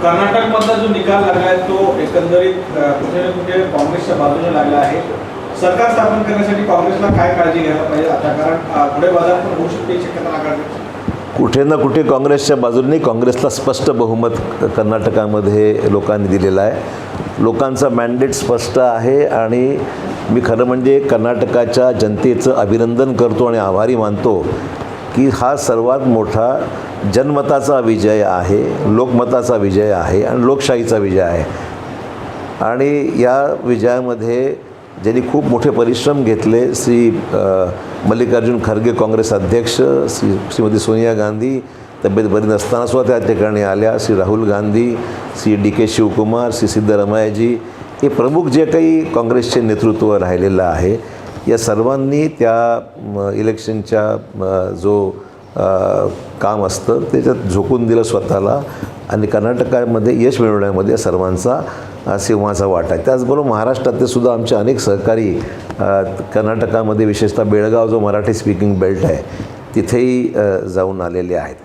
कर्नाटकमधला जो निकाल लागला आहे तो एकंदरीत कुठे ना कुठे काँग्रेसच्या बाजूने लागला आहे. सरकार स्थापन करण्यासाठी काँग्रेसला काय काळजी घ्यायला पाहिजे आता, कारण पुढे बाजार पण होऊ शकते शक्यता नाकारते. कुठे ना कुठे काँग्रेसच्या बाजूने काँग्रेसला स्पष्ट बहुमत कर्नाटकामध्ये लोकांनी दिलेलं आहे. लोकांचा मॅन्डेट स्पष्ट आहे आणि मी खरं म्हणजे कर्नाटकाच्या जनतेचं अभिनंदन करतो आणि आभारी मानतो की हा सर्वात मोठा जनमताचा विजय आहे, लोकमताचा विजय आहे आणि लोकशाहीचा विजय आहे. आणि या विजयामध्ये ज्यांनी खूप मोठे परिश्रम घेतले, मल्लिकार्जुन खरगे काँग्रेस अध्यक्ष, श्रीमती सोनिया गांधी तब्येत बरी नसतानासुद्धा त्या ठिकाणी आल्या, श्री राहुल गांधी, श्री DK शिवकुमार, श्री सिद्धरामय्याजी, हे प्रमुख जे काही काँग्रेसचे नेतृत्व राहिलेलं आहे, या सर्वांनी त्या इलेक्शनच्या जो काम असतं त्याच्यात झोकून दिलं स्वतःला आणि कर्नाटकामध्ये यश मिळवण्यामध्ये सर्वांचा सिंहाचा वाटा आहे. त्याचबरोबर महाराष्ट्रातले सुद्धा आमचे अनेक सहकारी कर्नाटकामध्ये विशेषतः बेळगाव जो मराठी स्पीकिंग बेल्ट आहे तिथेही जाऊन आलेले आहेत.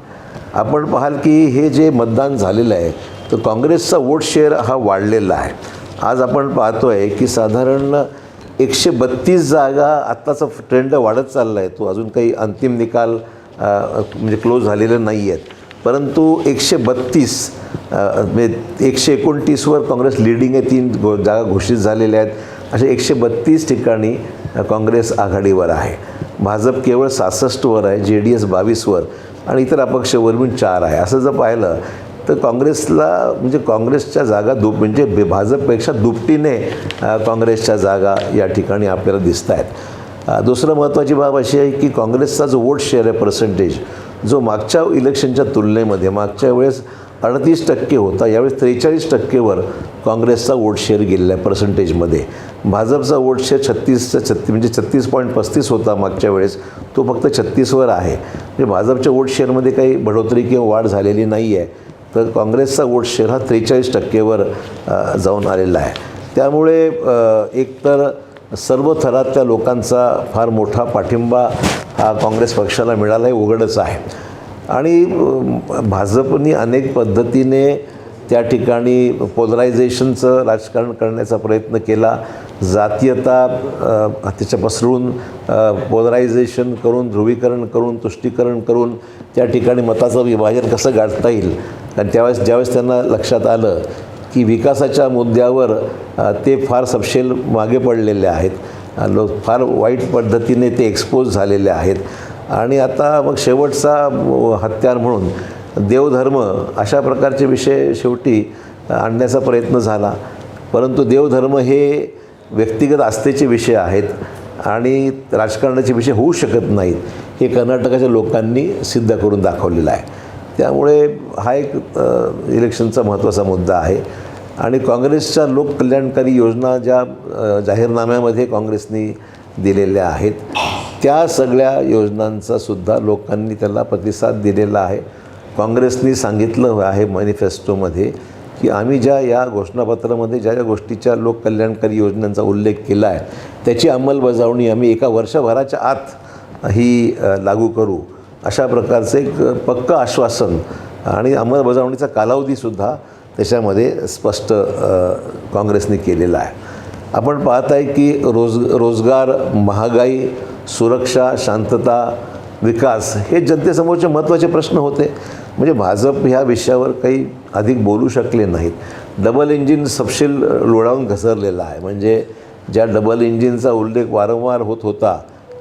आपण पाहाल की हे जे मतदान झालेलं आहे तर काँग्रेसचा वोट शेअर हा वाढलेला आहे. आज आपण पाहतो आहे की साधारण 132 जागा आत्ताचा ट्रेंड वाढत चालला आहे. तो अजून काही अंतिम निकाल म्हणजे क्लोज झालेले नाही आहेत, परंतु 132 म्हणजे 129वर काँग्रेस लिडिंग आहे, 3 जागा घोषित झालेल्या आहेत. असे 132 ठिकाणी काँग्रेस आघाडीवर आहे. भाजप केवळ 66वर आहे, JDS 22वर आणि इतर अपक्ष वरून 4 आहे. असं जर पाहिलं तर काँग्रेसला म्हणजे काँग्रेसच्या जागा म्हणजे भाजपपेक्षा दुपटीने काँग्रेसच्या जागा या ठिकाणी आपल्याला दिसत आहेत. दुसरं महत्त्वाची बाब अशी आहे की काँग्रेसचा जो वोट शेअर आहे पर्सेंटेज, जो मागच्या इलेक्शनच्या तुलनेमध्ये मागच्या वेळेस 38% होता, यावेळेस 43%वर काँग्रेसचा वोट शेअर गेलेला आहे पर्सेंटेजमध्ये. भाजपचा वोट शेअर 36 म्हणजे 36.35 होता मागच्या वेळेस, तो फक्त 36वर आहे. म्हणजे भाजपच्या वोट शेअरमध्ये काही बढोतरी किंवा वाढ झालेली नाही आहे, तर काँग्रेसचा वोट शेअर हा 43%वर जाऊन आलेला आहे. त्यामुळे एकतर सर्व थरातल्या लोकांचा फार मोठा पाठिंबा हा काँग्रेस पक्षाला मिळाला आहे, उघडच आहे. आणि भाजपनी अनेक पद्धतीने त्या ठिकाणी पोलरायझेशनचं राजकारण करण्याचा प्रयत्न केला. जातीयता त्याच्या पसरून पोलरायझेशन करून, ध्रुवीकरण करून, तुष्टीकरण करून त्या ठिकाणी मताचं विभाजन कसं गाठता येईल. आणि ज्यावेळेस त्यांना लक्षात आलं की विकासाच्या मुद्द्यावर ते फार सपशेल मागे पडलेले आहेत, फार वाईट पद्धतीने ते एक्सपोज झालेले आहेत. आणि आता मग शेवटचा हत्यार म्हणून देवधर्म अशा प्रकारचे विषय शेवटी आणण्याचा प्रयत्न झाला. परंतु देवधर्म हे व्यक्तिगत आस्थेचे विषय आहेत आणि राजकारणाचे विषय होऊ शकत नाहीत, हे कर्नाटकाच्या लोकांनी सिद्ध करून दाखवलेलं आहे. त्यामुळे हा एक इलेक्शनचा महत्त्वाचा मुद्दा आहे. आणि काँग्रेसच्या लोककल्याणकारी योजना ज्या जाहीरनाम्यामध्ये काँग्रेसनी दिलेल्या आहेत त्या सगळ्या योजनांचा सुद्धा लोकांनी त्याला प्रतिसाद दिलेला आहे. काँग्रेसनी सांगितलं आहे मॅनिफेस्टोमध्ये की आम्ही या घोषणापत्रामध्ये ज्या गोष्टीच्या लोककल्याणकारी योजनांचा उल्लेख केला आहे त्याची अंमलबजावणी आम्ही एका वर्षभराच्या आत ही लागू करू, अशा प्रकारचं एक पक्कं आश्वासन आणि अंमलबजावणीचा कालावधीसुद्धा त्याच्यामध्ये स्पष्ट काँग्रेसने केलेला आहे. आपण पाहत आहे की रोजगार, महागाई, सुरक्षा, शांतता, विकास हे जनतेसमोरचे महत्त्वाचे प्रश्न होते. म्हणजे भाजप ह्या विषयावर काही अधिक बोलू शकले नाहीत. डबल इंजिन सपशेल लोळावून घसरलेला आहे. म्हणजे ज्या डबल इंजिनचा उल्लेख वारंवार होत होता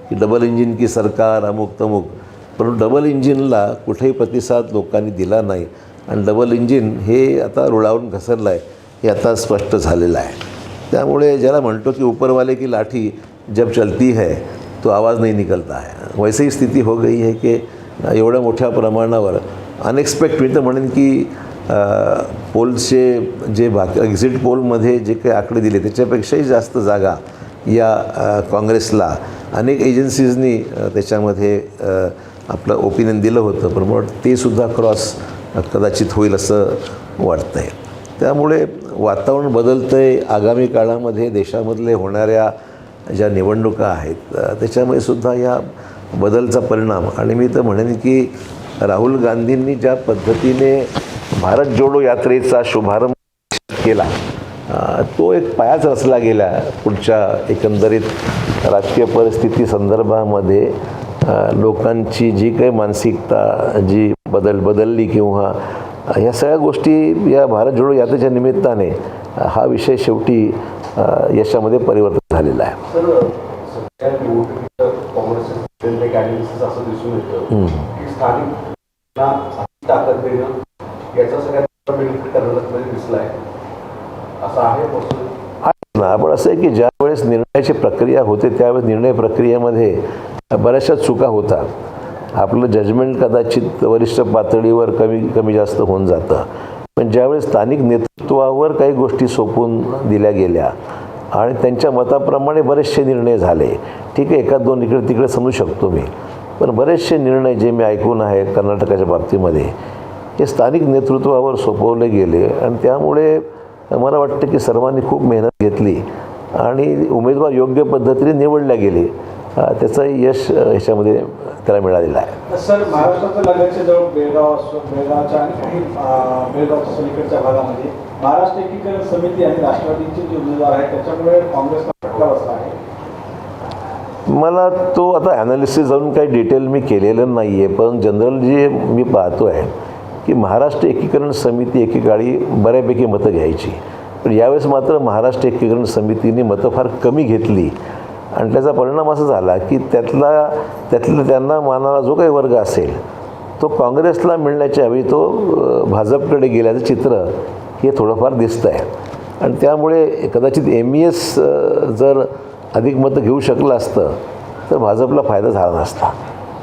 की डबल इंजिन की सरकार अमुक तमुक, परंतु डबल इंजिनला कुठेही प्रतिसाद लोकांनी दिला नाही आणि डबल इंजिन हे आता रुळावून घसरलं आहे हे आता स्पष्ट झालेलं आहे. त्यामुळे ज्याला म्हणतो की ऊपरवाले की लाठी जब चलती है तो आवाज़ नहीं निकलता है, वैसे ही स्थिती हो गई है की एवढ्या मोठ्या प्रमाणावर अनएक्सपेक्ट मी तर म्हणेन की पोलचे जे एक्झिट पोलमध्ये जे काही आकडे दिले त्याच्यापेक्षाही जास्त जागा या काँग्रेसला अनेक एजन्सीजनी त्याच्यामध्ये आपलं ओपिनियन दिलं होतं, पण मग ते सुद्धा क्रॉस कदाचित होईल असं वाटतं आहे. त्यामुळे वातावरण बदलतं आहे. आगामी काळामध्ये देशामधले होणाऱ्या ज्या निवडणुका आहेत त्याच्यामध्ये सुद्धा या बदलचा परिणाम, आणि मी तर म्हणेन की राहुल गांधींनी ज्या पद्धतीने भारत जोडो यात्रेचा शुभारंभ केला तो एक पायाच रचला गेला पुढच्या एकंदरीत राजकीय परिस्थिती संदर्भामध्ये लोकांची जी काही मानसिकता जी बदलली किंवा ह्या सगळ्या गोष्टी या भारत जोडो यात्रेच्या निमित्ताने हा विषय शेवटी यशामध्ये परिवर्तन झालेला आहे. सर काँग्रेसचे असं दिसून येतं की स्थानिक ताकद देणं याचा सगळ्यात बेनिफिट कर्नाटकमध्ये दिसला आहे असं आहे ना. आपण असं आहे की ज्या वेळेस निर्णयाची प्रक्रिया होते त्यावेळेस निर्णय प्रक्रियेमध्ये बऱ्याचशा चुका होतात. आपलं जजमेंट कदाचित वरिष्ठ पातळीवर कमी जास्त होऊन जातं, पण ज्यावेळेस स्थानिक नेतृत्वावर काही गोष्टी सोपवून दिल्या गेल्या आणि त्यांच्या मताप्रमाणे बरेचसे निर्णय झाले. ठीक आहे, एखाद दोन इकडे तिकडे समजू शकतो मी, पण बरेचसे निर्णय जे मी ऐकून आहे कर्नाटकाच्या बाबतीमध्ये हे स्थानिक नेतृत्वावर सोपवले गेले आणि त्यामुळे मला वाटतं की सर्वांनी खूप मेहनत घेतली आणि उमेदवार योग्य पद्धतीने निवडल्या गेले. त्याचं यश ह्याच्यामध्ये त्याला मिळालेलं आहे. सर, महाराष्ट्राच्या लगतच्या जवळ बेळगावच्या आणि काही बेळगावच्या सलीकडच्या भागामध्ये महाराष्ट्र एकीकरण समिती आणि राष्ट्रवादीचे जे उमेदवार आहेत त्याच्यामुळे काँग्रेसला फटका बसला आहे. मला तो आता ॲनालिसिस जाऊन काही डिटेल मी केलेलं नाही आहे, पण जनरल जे मी पाहतो आहे की महाराष्ट्र एकीकरण समिती एकेकाळी बऱ्यापैकी मतं घ्यायची, पण यावेळेस मात्र महाराष्ट्र एकीकरण समितीने मतं फार कमी घेतली आणि त्याचा परिणाम असा झाला की त्यातलं त्यांना मानणारा जो काही वर्ग असेल तो काँग्रेसला मिळण्याच्या ऐवजी तो भाजपकडे गेल्याचं चित्र हे थोडंफार दिसतं आहे आणि त्यामुळे कदाचित MES जर अधिक मतं घेऊ शकलं असतं तर भाजपला फायदा झाला नसता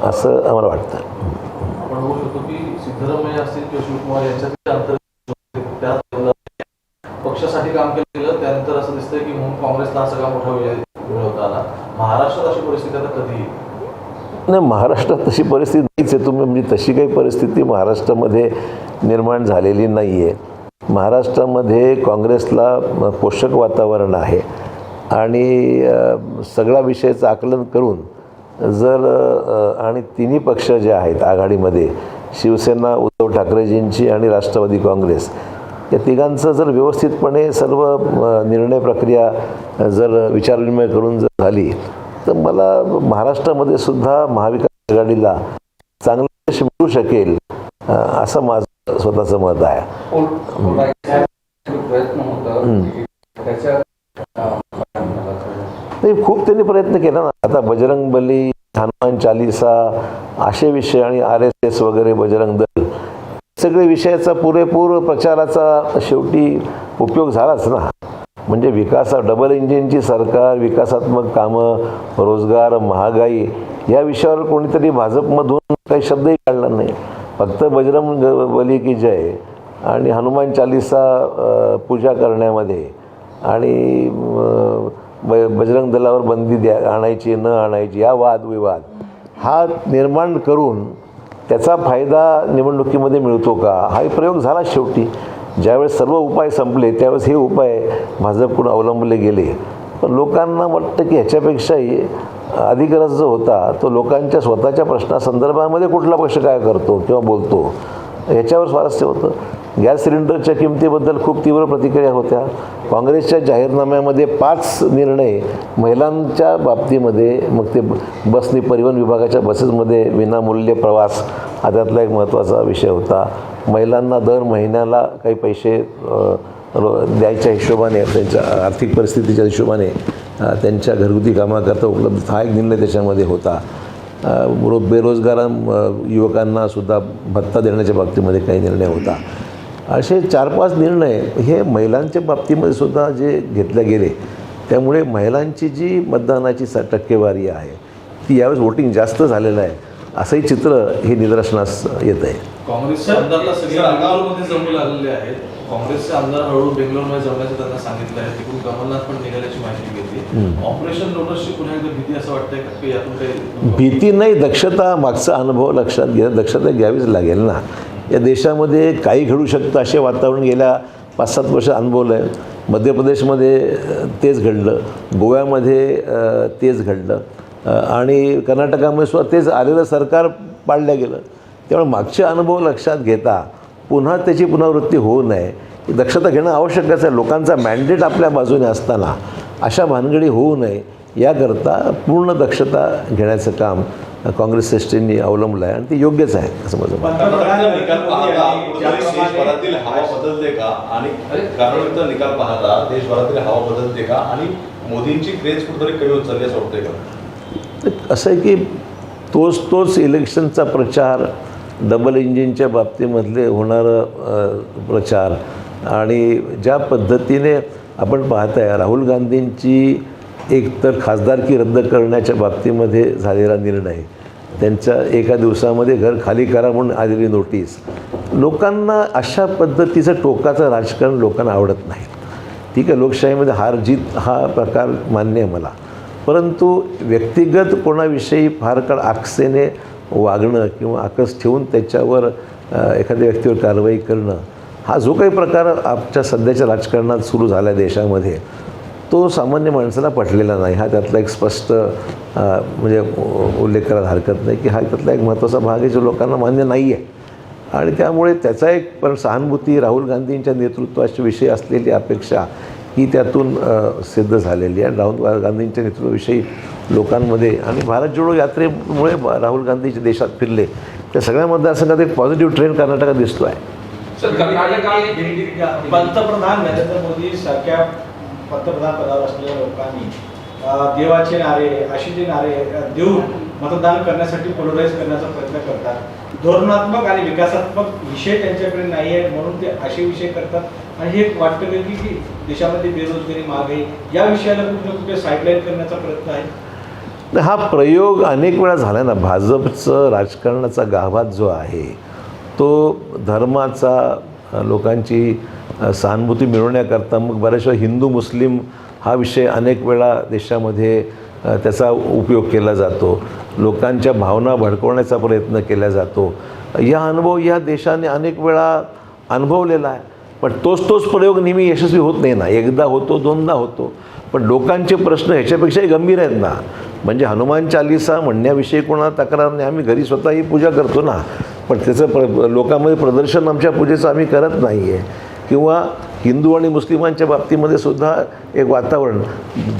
असं आम्हाला वाटतं. आपण बघू शकतो की सिद्धरामय्या असतील किंवा शिवकुमार यांच्यात अंतर पक्षासाठी काम केलं त्यानंतर असं दिसतंय की म्हणून काँग्रेसला असा का मोठा विजय मिळवता आला. महाराष्ट्रात अशी परिस्थिती आता कधी नाही, महाराष्ट्रात तशी परिस्थिती नाहीच आहे. तुम्ही म्हणजे तशी काही परिस्थिती महाराष्ट्रामध्ये निर्माण झालेली नाही आहे. महाराष्ट्रामध्ये काँग्रेसला पोषक वातावरण आहे आणि सगळ्या विषयाचं आकलन करून जर आणि तिन्ही पक्ष जे आहेत आघाडीमध्ये शिवसेना उद्धव ठाकरेजींची आणि राष्ट्रवादी काँग्रेस या तिघांचं जर व्यवस्थितपणे सर्व निर्णय प्रक्रिया जर विचारविनिमय करून जर झाली तर मला महाराष्ट्रामध्ये सुद्धा महाविकास आघाडीला चांगलं यश मिळू शकेल असं माझं स्वतःचं मत आहे. खूप त्यांनी प्रयत्न केला ना. आता बजरंगबली, हनुमान चालीसा असे विषय आणि RSS वगैरे बजरंग दल सगळे विषयाचा पुरेपूर प्रचाराचा शेवटी उपयोग झालाच ना. म्हणजे डबल इंजिनची सरकार, विकासात्मक कामं, रोजगार, महागाई या विषयावर कोणीतरी भाजपमधून काही शब्दही काढला नाही. फक्त बजरंगबली की जय आणि हनुमान चालीसा पूजा करण्यामध्ये आणि बजरंग दलावर बंदी आणायची न आणायची या वादविवाद हा निर्माण करून त्याचा फायदा निवडणुकीमध्ये मिळतो का हा प्रयोग झाला. शेवटी ज्यावेळेस सर्व उपाय संपले त्यावेळेस हे उपाय भाजपकडून अवलंबले गेले. पण लोकांना वाटतं की ह्याच्यापेक्षाही अधिक रस जो होता तो लोकांच्या स्वतःच्या प्रश्नासंदर्भामध्ये कुठला पक्ष काय करतो किंवा बोलतो ह्याच्यावर स्वारस्य होतं. गॅस सिलेंडरच्या किमतीबद्दल खूप तीव्र प्रतिक्रिया होत्या. काँग्रेसच्या जाहीरनाम्यामध्ये 5 निर्णय महिलांच्या बाबतीमध्ये, मग ते बसनी परिवहन विभागाच्या बसेसमध्ये विनामूल्य प्रवास हा त्यातला एक महत्त्वाचा विषय होता. महिलांना दर महिन्याला काही पैसे द्यायच्या हिशोबाने त्यांच्या आर्थिक परिस्थितीच्या हिशोबाने त्यांच्या घरगुती कामाकरता उपलब्ध हा एक निर्णय त्याच्यामध्ये होता. बेरोजगार युवकांना सुद्धा भत्ता देण्याच्या बाबतीमध्ये काही निर्णय होता. असे 4-5 निर्णय हे महिलांच्या बाबतीमध्ये सुद्धा जे घेतले गेले त्यामुळे महिलांची जी मतदानाची टक्केवारी आहे ती यावेळेस वोटिंग जास्त झालेलं आहे असंही चित्र हे निदर्शनास येत आहे. काँग्रेसचे आमदारला सगळे बेंगलोरमध्ये जमू लागलेले आहेत. काँग्रेसचे आमदार हळूहळू बेंगलोरमध्ये जमण्याचं त्यांना सांगितलं आहे. तिकडून कमलनाथ पण निघाल्याची माहिती घेतली. ऑपरेशन लोटसची पुन्हा एकदा भीती असं वाटतंय का की यातून काही भीती नाही, दक्षता, मागचा अनुभव लक्षात घ्या. दक्षता घ्यावीच लागेल ना. या देशामध्ये काही घडू शकतं असे वातावरण गेल्या 5-7 वर्ष अनुभवलं आहे. मध्य प्रदेशमध्ये तेच घडलं, गोव्यामध्ये तेच घडलं आणि कर्नाटकामध्ये सुद्धा तेच आलेलं सरकार पाडलं गेलं. त्यामुळे मागचे अनुभव लक्षात घेता पुन्हा त्याची पुनरावृत्ती होऊ नये ही दक्षता घेणं आवश्यकच आहे. लोकांचा मॅन्डेट आपल्या बाजूने असताना अशा भानगडी होऊ नये याकरता पूर्ण दक्षता घेण्याचं काम काँग्रेस श्रेष्ठींनी अवलंबलं आहे आणि ते योग्यच आहे असं माझं म्हणणं आहे. पंतप्रधान निकाल नरेंद्र मोदी पाहता यांनी कुठेतरी ज्याप्रमाणे देशभरातील हवा बदलते का आणि कारणयुक्त निकाल पाहता देशभरातील हवा बदलते का आणि मोदींची क्रेज कुठेतरी कमी होत चालली असं वाटतंय का? असं आहे की तोच इलेक्शनचा प्रचार डबल इंजिनच्या बाबतीमधले होणारं प्रचार आणि ज्या पद्धतीने आपण पाहत आहे राहुल गांधींची एकतर खासदारकी रद्द करण्याच्या बाबतीमध्ये झालेला निर्णय, त्यांच्या एका दिवसामध्ये घर खाली करा म्हणून आलेली नोटीस, लोकांना अशा पद्धतीचं टोकाचं राजकारण लोकांना आवडत नाही. ठीक आहे, लोकशाहीमध्ये हार जीत हा प्रकार मान्य आहे मला, परंतु व्यक्तिगत कोणाविषयी फार काळ आकसेने वागणं किंवा आकस ठेवून त्याच्यावर एखाद्या व्यक्तीवर कारवाई करणं हा जो काही प्रकार आमच्या सध्याच्या राजकारणात सुरू झाला आहे देशामध्ये तो सामान्य माणसाला पटलेला नाही. हा त्यातला एक स्पष्ट म्हणजे उल्लेख करायला हरकत नाही की हा त्यातला एक महत्त्वाचा भाग आहे जो लोकांना मान्य नाही आहे आणि त्यामुळे त्याचा एक पण सहानुभूती राहुल गांधींच्या नेतृत्वाच्या विषयी असलेली अपेक्षा ही त्यातून सिद्ध झालेली आहे. राहुल गांधींच्या नेतृत्वाविषयी लोकांमध्ये आणि भारत जोडो यात्रेमुळे राहुल गांधीचे देशात फिरले त्या सगळ्या मतदारसंघात एक पॉझिटिव्ह ट्रेंड कर्नाटकात दिसतो आहे. पंतप्रधान नरेंद्र मोदी सारख्या पंतप्रधान पदावर असलेल्या लोकांनी देवाचे नारे असे जे नारे देऊन मतदान करण्यासाठी पोलराईज करण्याचा प्रयत्न करतात. धोरणात्मक आणि विकासात्मक विषय त्यांच्याकडे नाही आहेत म्हणून ते असे विषय करतात आणि हे वाटतं की देशामध्ये बेरोजगारी महागाई या विषयाला कुठे ना कुठे साईडलाईन करण्याचा प्रयत्न आहे. हा प्रयोग अनेक वेळा झाला ना. भाजपचं राजकारणाचा गाभा जो आहे तो धर्माचा लोकांची सहानुभूती मिळवण्याकरता मग बऱ्याच वेळा हिंदू मुस्लिम हा विषय अनेक वेळा देशामध्ये त्याचा उपयोग केला जातो. लोकांच्या भावना भडकवण्याचा प्रयत्न केला जातो. या अनुभव या देशाने अनेक वेळा अनुभवलेला आहे. पण तोच प्रयोग नेहमी यशस्वी होत नाही ना. एकदा होतो, दोनदा होतो, पण लोकांचे प्रश्न ह्याच्यापेक्षाही गंभीर आहेत ना. म्हणजे हनुमान चालीसा म्हणण्याविषयी कोणाला तक्रार नाही, आम्ही घरी स्वतःही पूजा करतो ना, पण त्याचं लोकांमध्ये प्रदर्शन आमच्या पूजेचं आम्ही करत नाही आहे. किंवा हिंदू आणि मुस्लिमांच्या बाबतीमध्ये सुद्धा एक वातावरण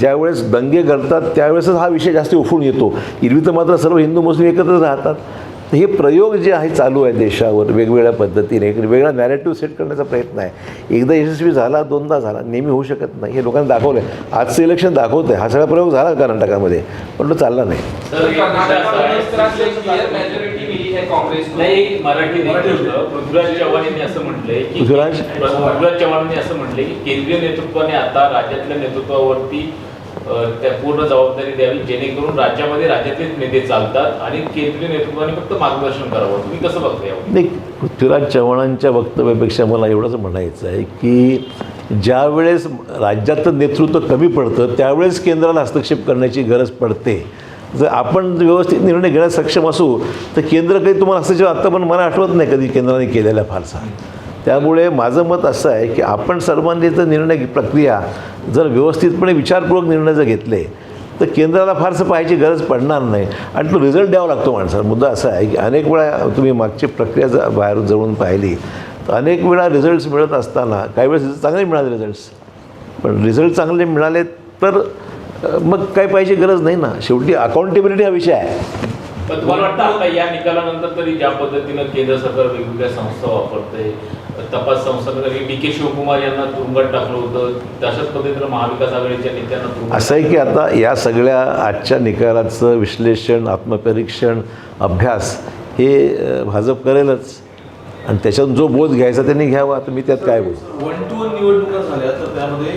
ज्यावेळेस दंगे घडतात त्यावेळेसच हा विषय जास्त उफून येतो. इरवी तर मात्र सर्व हिंदू मुस्लिम एकत्रच राहतात. हे प्रयोग जे आहे चालू आहे देशावर वेगवेगळ्या पद्धतीने एक वेगळा नॅरेटिव्ह सेट करण्याचा प्रयत्न आहे. एकदा यशस्वी झाला, दोनदा झाला, नेहमी होऊ शकत नाही. हे लोकांना दाखवलं आहे. आजचं इलेक्शन दाखवतं आहे. हा सगळा प्रयोग झाला कर्नाटकामध्ये पण तो चालला नाही. पृथ्वीराज चव्हाण यांनी असं म्हटलंय की पृथ्वीराज चव्हाण यांनी असं म्हटलंय की केंद्रीय नेतृत्वाने आता राज्यातल्या नेतृत्वावरती त्या पूर्ण जबाबदारी द्यावी जेणेकरून राज्यामध्ये राज्यातलेच नेते चालतात आणि केंद्रीय नेतृत्वाने फक्त मार्गदर्शन करावं. तुम्ही कसं बघता यावर? नाही, पृथ्वीराज चव्हाणांच्या वक्तव्यापेक्षा मला एवढंच म्हणायचं आहे की ज्यावेळेस राज्याचं नेतृत्व कमी पडतं त्यावेळेस केंद्राला हस्तक्षेप करण्याची गरज पडते. जर आपण व्यवस्थित निर्णय घेण्यास सक्षम असू तर केंद्र काही तुम्हाला हस्तक्षेप आत्ता पण मला आठवत नाही कधी केंद्राने केलेला फारसा. त्यामुळे माझं मत असं आहे की आपण सर्वांनी जर निर्णय प्रक्रिया जर व्यवस्थितपणे विचारपूर्वक निर्णय जर घेतले तर केंद्राला फारसं पाहायची गरज पडणार नाही आणि तो रिझल्ट द्यावा लागतो माणसाला. मुद्दा असा आहे की अनेक वेळा तुम्ही मागची प्रक्रिया जर बाहेर जवळून पाहिली तर अनेक वेळा रिझल्ट्स मिळत असताना काही वेळेस चांगले मिळाले रिझल्ट्स, पण रिझल्ट चांगले मिळाले तर मग काय पाहिजे गरज नाही ना. शेवटी अकाउंटेबिलिटी हा विषय आहे. पण तुम्हाला वाटतं आता या निकालानंतर तरी ज्या पद्धतीनं केंद्र सरकार वेगवेगळ्या संस्था वापरते, तपास संस्थांना DK शिवकुमार यांना तुरुंगात टाकलं होतं, तशाच पद्धतीनं महाविकास आघाडीच्या नेत्यांना तुरुंगात असं आहे की आता या सगळ्या आजच्या निकालाचं विश्लेषण, आत्मपरीक्षण, अभ्यास हे भाजप करेलच आणि त्याच्यातून जो बोध घ्यायचा त्यांनी घ्यावा. तर मी त्यात काय बोलतो. 1-2 निवडणुका झाल्या तर त्यामध्ये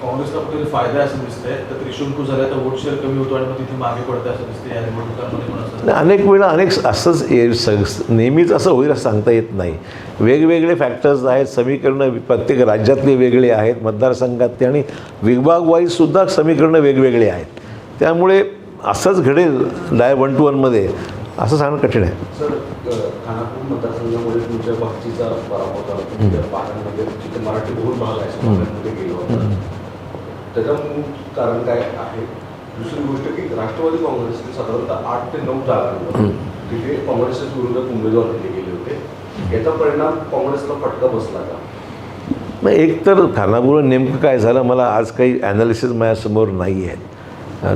काँग्रेसला कुठेतरी फायदा असं दिसतंय तर त्रिशूलकू झाल्या तर वोट शेअर कमी होतो आणि मग तिथे मागे पडतं असं दिसते या निवडणुकांमध्ये पण असं. अनेक वेळा असंच नेहमीच असं होईल असं सांगता येत नाही. वेगवेगळे फॅक्टर्स आहेत, समीकरणं प्रत्येक राज्यातले वेगळे आहेत, मतदारसंघातले आणि विभाग वाईजसुद्धा समीकरणं वेगवेगळे आहेत. त्यामुळे असंच घडेल 1-to-1 असं सांगणं कठीण आहे. सर, खानापूर मतदारसंघामध्ये तुमच्या बाबतीचा पराभव झाला. तुमच्या भागांमध्ये जिथे मराठी बहुल भाग आहे समाजामध्ये गेलो होता, त्याचं मूळ कारण काय आहे? दुसरी गोष्ट की राष्ट्रवादी काँग्रेसने साधारणतः 8 ते 9 जागा तिथे काँग्रेसच्या विरोधात उमेदवार दिले गेले होते. याचा परिणाम काँग्रेसला फटका बसला का? मग एक तर खानापूर नेमकं काय झालं मला आज काही ॲनालिसिस माझ्यासमोर नाही आहे.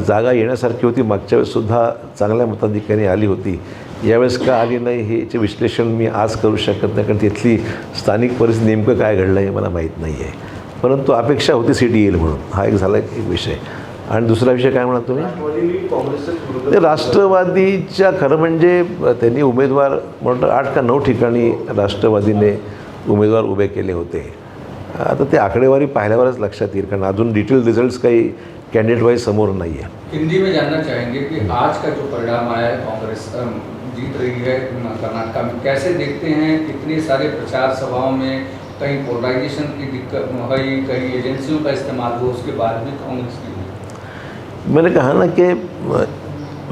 जागा येण्यासारखी होती, मागच्या वेळेससुद्धा चांगल्या मताधिक्याने आली होती, यावेळेस का आली नाही हेचे विश्लेषण मी आज करू शकत नाही, कारण तिथली स्थानिक परिस्थिती नेमकं काय घडलं हे मला माहीत नाही आहे. परंतु अपेक्षा होती सीट येईल म्हणून, हा एक झाला एक विषय. आणि दुसरा विषय काय म्हणा तुम्ही? राष्ट्रवादीने काँग्रेसच्या ते विरोधात राष्ट्रवादीच्या खरं म्हणजे त्यांनी उमेदवार म्हणतो 8 का 9 ठिकाणी राष्ट्रवादीने उमेदवार उभे केले होते. आता ते आकडेवारी पाहिल्यावरच लक्षात येईल, कारण अजून डिटेल रिझल्ट्स काही कैंडिडेट वाइज समोर नहीं है. हिंदी में जानना चाहेंगे कि आज का जो परिणाम आया है, कांग्रेस जीत रही है कर्नाटक में, कैसे देखते हैं? इतनी सारे प्रचार सभाओं में कहीं पोलराइजेशन की दिक्कत हुई, कहीं एजेंसियों का इस्तेमाल हुआ, उसके बाद भी कांग्रेस की। मैंने कहा ना कि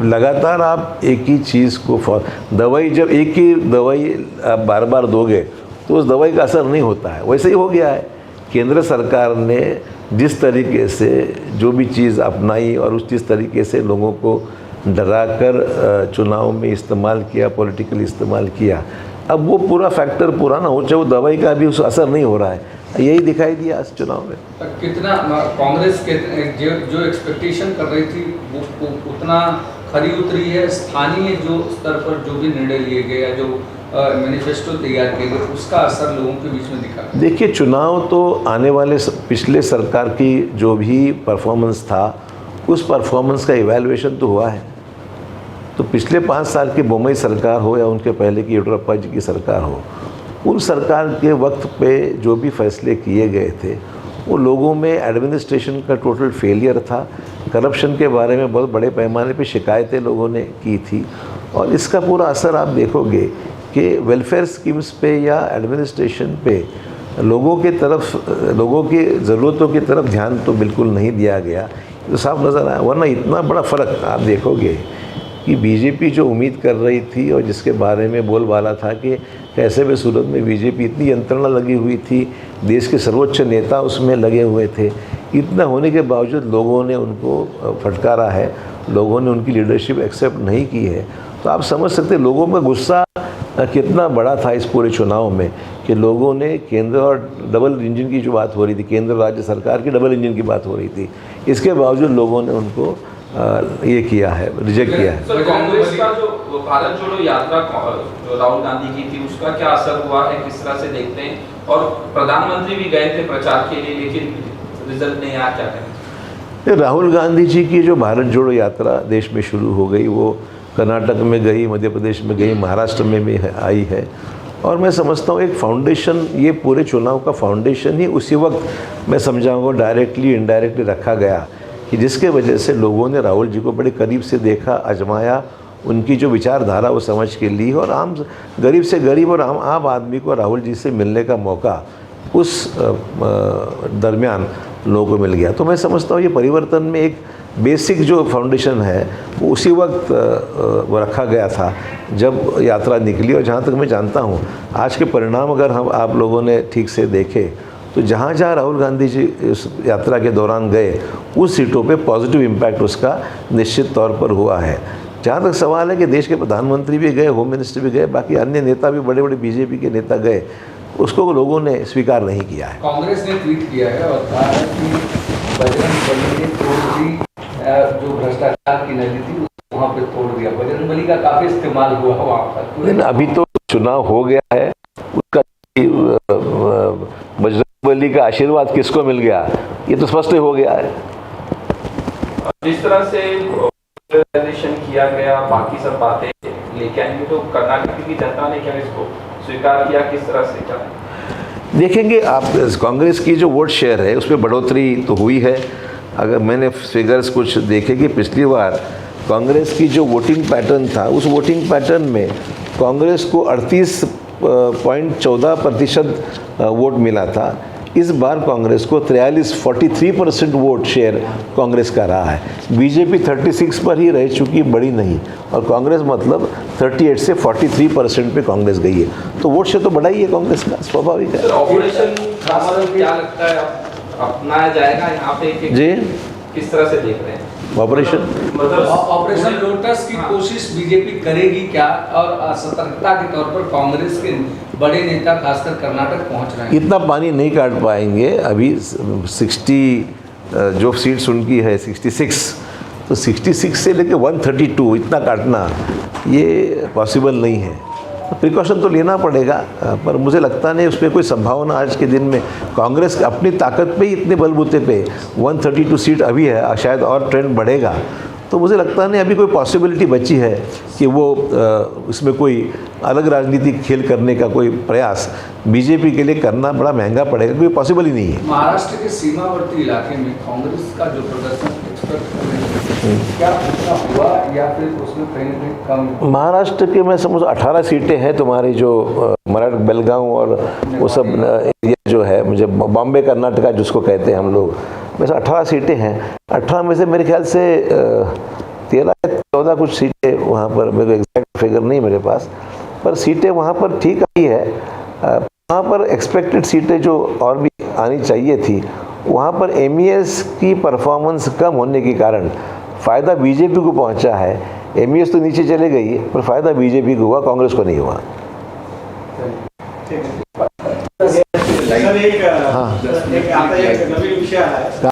लगातार आप एक ही चीज़ को दवाई, जब एक ही दवाई आप बार बार दोगे तो उस दवाई का असर नहीं होता है. वैसे ही हो गया है. केंद्र सरकार ने जिस तरीके से जो भी चीज़ अपनाई और उस जिस तरीके से लोगों को डराकर चुनाव में इस्तेमाल किया, पॉलिटिकल इस्तेमाल किया, अब वो पूरा फैक्टर पूरा ना हो, चाहे वो दवाई का भी उस असर नहीं हो रहा है. यही दिखाई दिया इस चुनाव में. कितना कांग्रेस के जो एक्सपेक्टेशन कर रही थी वो उतना खरी उतरी है? स्थानीय जो स्तर पर जो भी निर्णय लिए गए या जो मैनिफेस्टो तैयार किए गए, उसका असर लोगों के बीच में दिखा? देखिए, चुनाव तो आने वाले पिछले सरकार की जो भी परफॉर्मेंस था, उस परफॉर्मेंस का इवैल्यूएशन तो हुआ है. तो पिछले 5 साल की बम्बई सरकार हो या उनके पहले की येडियुरप्पा जी की सरकार हो, उन सरकार के वक्त पे जो भी फैसले किए गए थे वो लोगों में एडमिनिस्ट्रेशन का टोटल फेलियर था. करप्शन के बारे में बहुत बड़े पैमाने पे शिकायतें लोगों ने की थी, और इसका पूरा असर आप देखोगे कि वेलफेयर स्कीम्स पे या एडमिनिस्ट्रेशन पे लोगों के तरफ, लोगों की ज़रूरतों की तरफ ध्यान तो बिल्कुल नहीं दिया गया. तो साफ नज़र आया. वरना इतना बड़ा फ़र्क आप देखोगे कि बीजेपी जो उम्मीद कर रही थी और जिसके बारे में बोलबाला था कि कैसे भी सूरत में बीजेपी, इतनी यंत्रणा लगी हुई थी, देश के सर्वोच्च नेता उसमें लगे हुए थे, इतना होने के बावजूद लोगों ने उनको फटकारा है, लोगों ने उनकी लीडरशिप एक्सेप्ट नहीं की है. तो आप समझ सकते लोगों में गुस्सा कितना बड़ा था इस पूरे चुनाव में, कि लोगों ने केंद्र और डबल इंजन की जो बात हो रही थी, केंद्र राज्य सरकार की डबल इंजन की बात हो रही थी, इसके बावजूद लोगों ने उनको ये किया है, रिजेक्ट किया है. सर, कांग्रेस का जो भारत जोड़ो यात्रा जो राहुल गांधी की थी, उसका क्या असर हुआ है, किस तरह से देखते हैं? और प्रधानमंत्री भी गए थे प्रचार के लिए, लेकिन रिजल्ट नहीं आया, क्या करें? राहुल गांधी जी की जो भारत जोड़ो यात्रा देश में शुरू हो गई, वो कर्नाटक में गई, मध्य प्रदेश में गई, महाराष्ट्र में भी आई है. और मैं समझता हूँ एक फाउंडेशन, ये पूरे चुनाव का फाउंडेशन ही उसी वक्त मैं समझाऊँगा डायरेक्टली इनडायरेक्टली रखा गया, कि जिसके वजह से लोगों ने राहुल जी को बड़े करीब से देखा, आजमाया, उनकी जो विचारधारा वो समझ के ली, और आम गरीब से गरीब और आम आदमी को राहुल जी से मिलने का मौका उस दरमियान लोगों को मिल गया. तो मैं समझता हूँ ये परिवर्तन में एक बेसिक जो फाउंडेशन है वो उसी वक्त वो रखा गया था जब यात्रा निकली. और जहाँ तक मैं जानता हूँ आज के परिणाम अगर हम आप लोगों ने ठीक से देखे, तो जहाँ जहाँ राहुल गांधी जी इस यात्रा के दौरान गए, उस सीटों पे पॉजिटिव इम्पैक्ट उसका निश्चित तौर पर हुआ है. जहाँ तक सवाल है कि देश के प्रधानमंत्री भी गए, होम मिनिस्टर भी गए, बाकी अन्य नेता भी, बड़े बड़े बीजेपी के नेता गए, उसको लोगों ने स्वीकार नहीं किया है. कांग्रेस ने ट्वीट किया है और कहा है कि बजरंग बली ने तोड़ दी जो भ्रष्टाचार की नदी थी, वहाँ पे तोड़ दिया. बजरंग बली का काफ़ी इस्तेमाल हुआ वहाँ पर. लेकिन अभी तो चुनाव हो गया है, उसका बजरंग बली का आशीर्वाद किसको मिल गया ये तो स्पष्ट हो गया है. जिस तरह से किया गया, बाकी सब बातें लेके आएंगे, तो कर्नाटक की जनता ने क्या इसको स्वीकार किया, किस तरह से क्या देखेंगे आप? कांग्रेस की जो वोट शेयर है उसमें बढ़ोतरी तो हुई है. अगर मैंने फिगर्स कुछ देखे कि पिछली बार कांग्रेस की जो वोटिंग पैटर्न था, उस वोटिंग पैटर्न में कांग्रेस को 38.14% वोट मिला था. इस बार कांग्रेस को 43% वोट शेयर कांग्रेस का रहा है. बीजेपी 36 पर ही रह चुकी, बड़ी नहीं, और कांग्रेस मतलब 38 से 43% पे कांग्रेस गई है. तो वोट शेयर तो बढ़ा ही है कांग्रेस का, स्वाभाविक है. ऑपरेशन क्या लगता है अपनाया जाएगा यहाँ पे, जी किस तरह से देख रहे हैं? ऑपरेशन ऑपरेशन लोटस की कोशिश बीजेपी करेगी क्या, और सतर्कता के तौर पर कांग्रेस के बड़े नेता खासकर कर्नाटक पहुंच रहे हैं? इतना पानी नहीं काट पाएंगे अभी। 60 जो सीट्स उनकी है 66, तो 66 से लेकर 132 इतना काटना ये पॉसिबल नहीं है। प्रिकॉशन तो लेना पड़ेगा, पर मुझे लगता नहीं उसमें कोई संभावना आज के दिन में। कांग्रेस अपनी ताकत पे ही इतने बलबूते पे 132 सीट अभी है, शायद और ट्रेंड बढ़ेगा, तो मुझे लगता नहीं अभी कोई पॉसिबिलिटी बची है कि वो इसमें कोई अलग राजनीतिक खेल करने का कोई प्रयास बीजेपी के लिए करना बड़ा महंगा पड़ेगा, कोई पॉसिबल ही नहीं है। महाराष्ट्र के सीमावर्ती इलाके में कांग्रेस का जो प्रदर्शन एक्सपेक्ट कर रहे हैं, क्या उतना हुआ या फिर उसमें कहीं ना कहीं कम? महाराष्ट्र के मैं समझ 18 सीटें हैं तुम्हारी, जो मराठ बेलगांव और वो सब एरिया जो है, मुझे बॉम्बे कर्नाटका जिसको कहते हैं हम लोग, वैसे 18 सीटें हैं। 18 में से मेरे ख्याल से 13-14 कुछ सीटें वहाँ पर, मेरे को एग्जैक्ट फिगर नहीं मेरे पास, पर सीटें वहाँ पर ठीक आई है। वहाँ पर एक्सपेक्टेड सीटें जो और भी आनी चाहिए थी, वहाँ पर MES की परफॉर्मेंस कम होने के कारण फ़ायदा बीजेपी को पहुँचा है। MES तो नीचे चले गई पर फ़ायदा बीजेपी को हुआ, कांग्रेस को नहीं हुआ। सर, एक आता एक नवीन विषय आहे